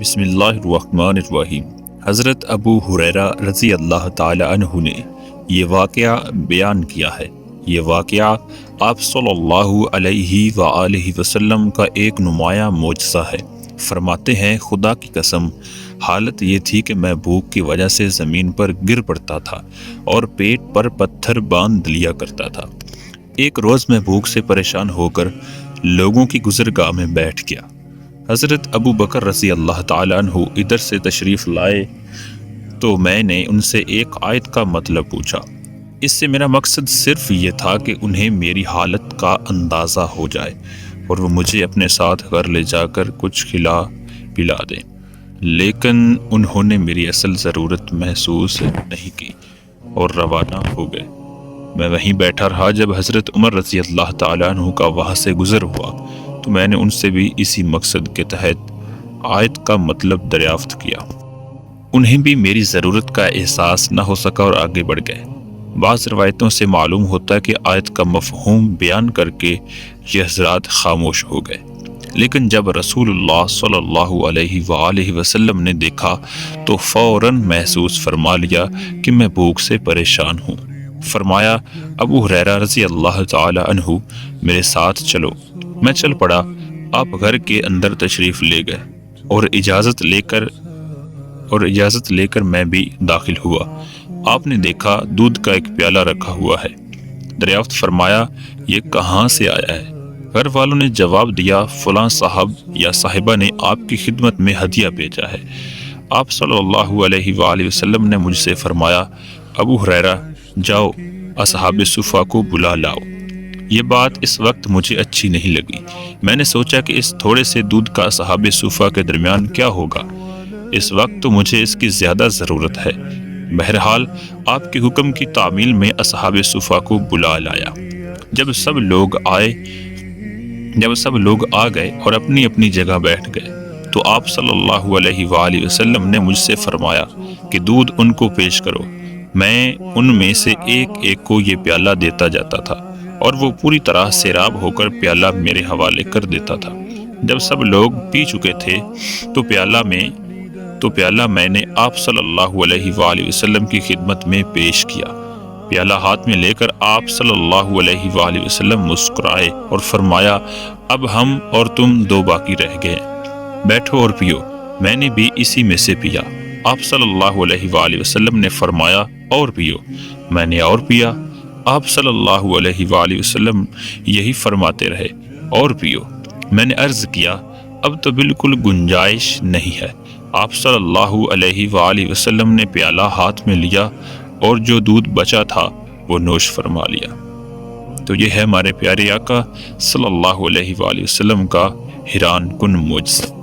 بسم اللہ الرحمن الرحیم۔ حضرت ابو ہریرہ رضی اللہ تعالی عنہ نے یہ واقعہ بیان کیا ہے۔ یہ واقعہ آپ صلی اللہ علیہ وآلہ وسلم کا ایک نمایاں معجزہ ہے۔ فرماتے ہیں خدا کی قسم، حالت یہ تھی کہ میں بھوک کی وجہ سے زمین پر گر پڑتا تھا اور پیٹ پر پتھر باندھ لیا کرتا تھا۔ ایک روز میں بھوک سے پریشان ہو کر لوگوں کی گزرگاہ میں بیٹھ گیا۔ حضرت ابو بکر رضی اللہ تعالیٰ عنہ ادھر سے تشریف لائے تو میں نے ان سے ایک آیت کا مطلب پوچھا۔ اس سے میرا مقصد صرف یہ تھا کہ انہیں میری حالت کا اندازہ ہو جائے اور وہ مجھے اپنے ساتھ گھر لے جا کر کچھ کھلا پلا دیں، لیکن انہوں نے میری اصل ضرورت محسوس نہیں کی اور روانہ ہو گئے۔ میں وہیں بیٹھا رہا جب حضرت عمر رضی اللہ تعالیٰ عنہ کا وہاں سے گزر ہوا تو میں نے ان سے بھی اسی مقصد کے تحت آیت کا مطلب دریافت کیا۔ انہیں بھی میری ضرورت کا احساس نہ ہو سکا اور آگے بڑھ گئے۔ بعض روایتوں سے معلوم ہوتا ہے کہ آیت کا مفہوم بیان کر کے یہ حضرات خاموش ہو گئے، لیکن جب رسول اللہ صلی اللہ علیہ وآلہ وسلم نے دیکھا تو فوراً محسوس فرما لیا کہ میں بھوک سے پریشان ہوں۔ فرمایا، ابو ہریرہ رضی اللہ تعالی عنہ میرے ساتھ چلو۔ میں چل پڑا۔ آپ گھر کے اندر تشریف لے گئے اور اجازت لے کر میں بھی داخل ہوا۔ آپ نے دیکھا دودھ کا ایک پیالہ رکھا ہوا ہے۔ دریافت فرمایا، یہ کہاں سے آیا ہے؟ گھر والوں نے جواب دیا، فلاں صاحب یا صاحبہ نے آپ کی خدمت میں ہدیہ بھیجا ہے۔ آپ صلی اللہ علیہ وآلہ وسلم نے مجھ سے فرمایا، ابو ہریرہ جاؤ اصحاب صفہ کو بلا لاؤ۔ یہ بات اس وقت مجھے اچھی نہیں لگی۔ میں نے سوچا کہ اس تھوڑے سے دودھ کا اصحاب صفہ کے درمیان کیا ہوگا؟ اس وقت تو مجھے اس کی زیادہ ضرورت ہے۔ بہرحال آپ کے حکم کی تعمیل میں اصحاب صفہ کو بلا لایا۔ جب سب لوگ آ گئے اور اپنی اپنی جگہ بیٹھ گئے تو آپ صلی اللہ علیہ وآلہ وسلم نے مجھ سے فرمایا کہ دودھ ان کو پیش کرو۔ میں ان میں سے ایک ایک کو یہ پیالہ دیتا جاتا تھا اور وہ پوری طرح سیراب ہو کر پیالہ میرے حوالے کر دیتا تھا۔ جب سب لوگ پی چکے تھے تو پیالہ میں نے آپ صلی اللہ علیہ وآلہ وسلم کی خدمت میں پیش کیا۔ پیالہ ہاتھ میں لے کر آپ صلی اللہ علیہ وآلہ وسلم مسکرائے اور فرمایا، اب ہم اور تم دو باقی رہ گئے، بیٹھو اور پیو۔ میں نے بھی اسی میں سے پیا۔ آپ صلی اللہ علیہ وآلہ وسلم نے فرمایا، اور پیو۔ میں نے اور پیا۔ آپ صلی اللہ علیہ وآلہ وسلم یہی فرماتے رہے، اور پیو۔ میں نے عرض کیا، اب تو بالکل گنجائش نہیں ہے۔ آپ صلی اللہ علیہ وآلہ وسلم نے پیالہ ہاتھ میں لیا اور جو دودھ بچا تھا وہ نوش فرما لیا۔ تو یہ ہے ہمارے پیارے آقا صلی اللہ علیہ وآلہ وسلم کا حیران کن معجزہ۔